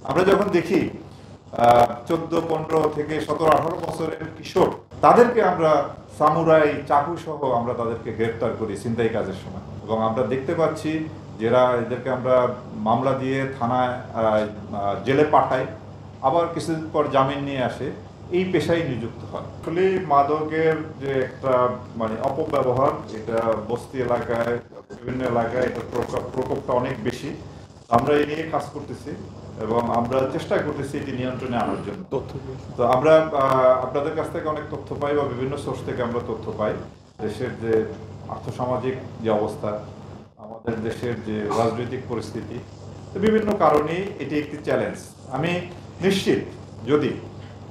আমরা যখন দেখি 14, 15 থেকে 17, 18 বছরের কিশোর, তাদেরকে আমরা সামুরাই চাকু সহ আমরা তাদেরকে গ্রেপ্তার করি ছিনতাই কাজের সময়, এবং আমরা দেখতে পাচ্ছি যারা এদেরকে আমরা মামলা দিয়ে থানায় জেলে পাঠাই, আবার কিছুদিন পর জামিন নিয়ে আসে, এই পেশায় নিযুক্ত হয়। আসলে মাদকের যে একটা অপব্যবহার, এটা বস্তি এলাকায়, বিভিন্ন এলাকায় এটা প্রকোপটা অনেক বেশি। আমরা এই নিয়ে কাজ করতেছি এবং আমরা চেষ্টা করতেছি এটি নিয়ন্ত্রণে আনার জন্য। তো আমরা আপনাদের কাছ থেকে অনেক তথ্য পাই বা বিভিন্ন সোর্স থেকে আমরা তথ্য পাই দেশের যে আর্থসামাজিক যে অবস্থা, আমাদের দেশের যে রাজনৈতিক পরিস্থিতি, বিভিন্ন কারণেই এটি একটি চ্যালেঞ্জ। আমি নিশ্চিত যদি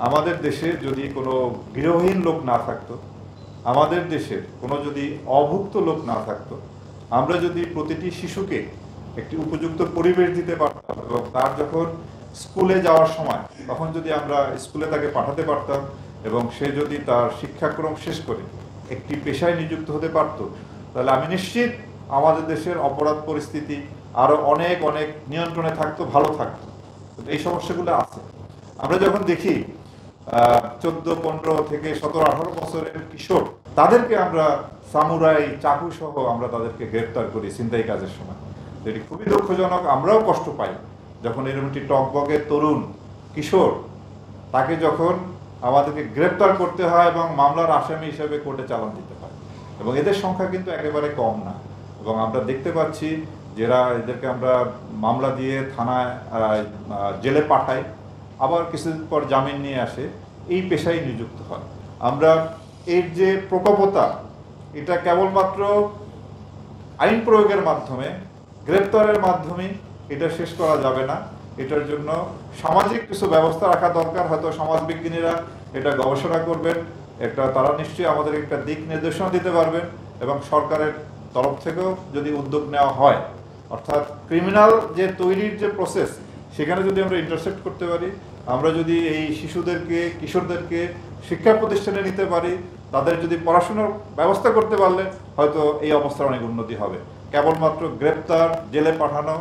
আমাদের দেশে যদি কোনো গৃহহীন লোক না থাকতো, আমাদের দেশের কোনো যদি অভুক্ত লোক না থাকতো, আমরা যদি প্রতিটি শিশুকে একটি উপযুক্ত পরিবেশ দিতে পারতাম এবং তার যখন স্কুলে যাওয়ার সময় তখন যদি আমরা স্কুলে তাকে পাঠাতে পারতাম এবং সে যদি তার শিক্ষাক্রম শেষ করে একটি পেশায় নিযুক্ত হতে পারত, তাহলে আমি নিশ্চিত আমাদের দেশের অপরাধ পরিস্থিতি আরও অনেক অনেক নিয়ন্ত্রণে থাকতো, ভালো থাকতো। এই সমস্যাগুলো আছে। আমরা যখন দেখি 14, 15 থেকে 17, 18 বছরের কিশোর, তাদেরকে আমরা সামুরাই চাকু সহ আমরা তাদেরকে গ্রেপ্তার করি ছিনতাই কাজের সময়। এটি খুবই দুঃখজনক। আমরাও কষ্ট পাই যখন এরকম একটি টকবকে তরুণ কিশোর, তাকে যখন আমাদেরকে গ্রেপ্তার করতে হয় এবং মামলার আসামি হিসেবে কোর্টে চালান দিতে হয়, এবং এদের সংখ্যা কিন্তু একেবারে কম না। এবং আমরা দেখতে পাচ্ছি যারা এদেরকে আমরা মামলা দিয়ে থানায় জেলে পাঠাই, আবার কিছুদিন পর জামিন নিয়ে আসে, এই পেশায় নিযুক্ত হয়। আমরা এর যে প্রকোপতা, এটা কেবলমাত্র আইন প্রয়োগের মাধ্যমে, গ্রেপ্তারের মাধ্যমে এটা শেষ করা যাবে না। এটার জন্য সামাজিক কিছু ব্যবস্থা রাখা দরকার। হয়তো সমাজবিজ্ঞানীরা এটা গবেষণা করবেন, তারা নিশ্চয়ই আমাদের একটা দিক নির্দেশনা দিতে পারবেন, এবং সরকারের তরফ থেকেও যদি উদ্যোগ নেওয়া হয়, অর্থাৎ ক্রিমিনাল যে তৈরির যে প্রসেস, সেখানে যদি আমরা ইন্টারসেপ্ট করতে পারি, আমরা যদি এই শিশুদেরকে, কিশোরদেরকে শিক্ষা প্রতিষ্ঠানে নিতে পারি, তাদের যদি পড়াশোনার ব্যবস্থা করতে পারলে হয়তো এই অবস্থার অনেক উন্নতি হবে। কেবলমাত্র গ্রেপ্তার, জেলে পাঠানো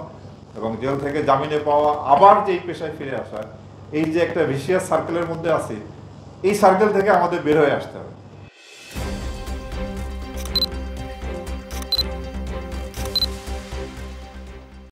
এবং জেল থেকে জামিনে পাওয়া, আবার যে এই পেশায় ফিরে আসা, এই যে একটা ভিশিয়াস সার্কেলের মধ্যে আছে, এই সার্কেল থেকে আমাদের বের হয়ে আসতে হবে।